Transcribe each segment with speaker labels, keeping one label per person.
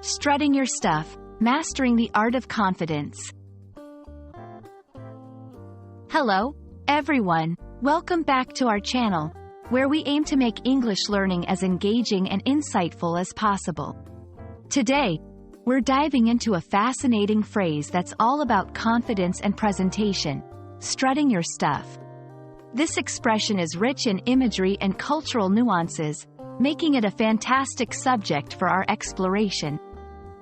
Speaker 1: Strutting Your Stuff, Mastering the Art of Confidence. Hello, everyone. Welcome back to our channel, where we aim to make English learning as engaging and insightful as possible. Today, we're diving into a fascinating phrase that's all about confidence and presentation: strutting your stuff. This expression is rich in imagery and cultural nuances, making it a fantastic subject for our exploration.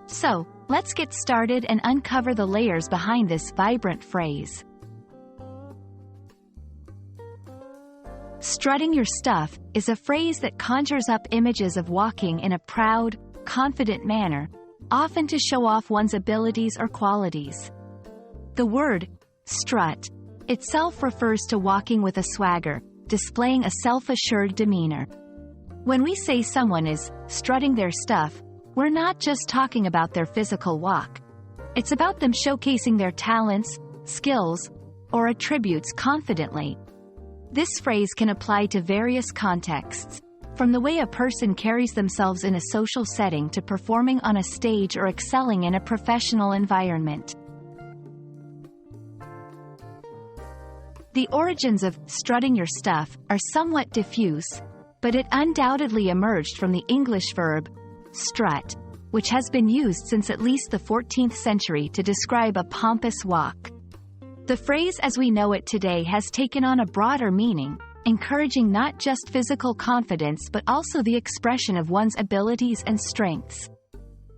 Speaker 1: So, let's get started and uncover the layers behind this vibrant phrase. Strutting your stuff is a phrase that conjures up images of walking in a proud, confident manner, often to show off one's abilities or qualities. The word strut itself refers to walking with a swagger, displaying a self-assured demeanor. When we say someone is strutting their stuff, we're not just talking about their physical walk. It's about them showcasing their talents, skills, or attributes confidently. This phrase can apply to various contexts, from the way a person carries themselves in a social setting to performing on a stage or excelling in a professional environment. The origins of strutting your stuff are somewhat diffuse, but it undoubtedly emerged from the English verb strut, which has been used since at least the 14th century to describe a pompous walk. The phrase as we know it today has taken on a broader meaning, encouraging not just physical confidence but also the expression of one's abilities and strengths.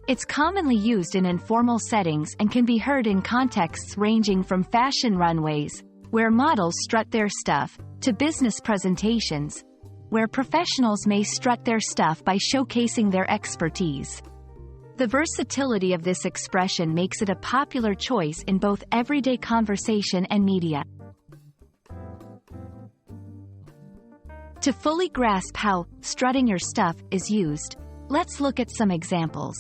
Speaker 1: It's commonly used in informal settings and can be heard in contexts ranging from fashion runways, where models strut their stuff, to business presentations, where professionals may strut their stuff by showcasing their expertise. The versatility of this expression makes it a popular choice in both everyday conversation and media. To fully grasp how strutting your stuff is used, let's look at some examples.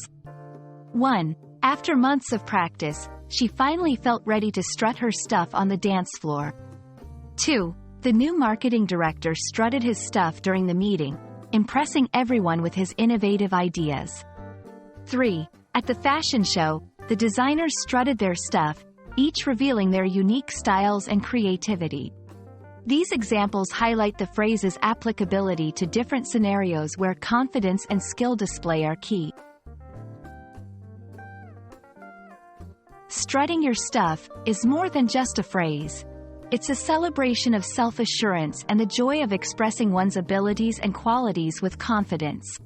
Speaker 1: 1. After months of practice, she finally felt ready to strut her stuff on the dance floor. 2. The new marketing director strutted his stuff during the meeting, impressing everyone with his innovative ideas. 3. At the fashion show, the designers strutted their stuff, each revealing their unique styles and creativity. These examples highlight the phrase's applicability to different scenarios where confidence and skill display are key. Strutting your stuff is more than just a phrase. It's a celebration of self-assurance and the joy of expressing one's abilities and qualities with confidence.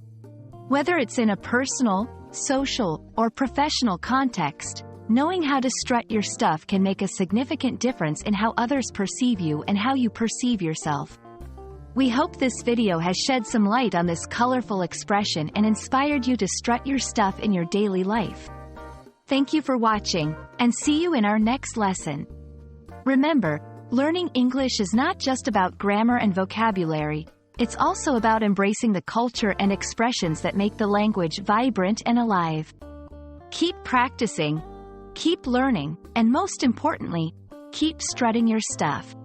Speaker 1: Whether it's in a personal, social, or professional context, knowing how to strut your stuff can make a significant difference in how others perceive you and how you perceive yourself. We hope this video has shed some light on this colorful expression and inspired you to strut your stuff in your daily life. Thank you for watching, and see you in our next lesson. Remember, learning English is not just about grammar and vocabulary, it's also about embracing the culture and expressions that make the language vibrant and alive. Keep practicing, keep learning, and most importantly, keep strutting your stuff.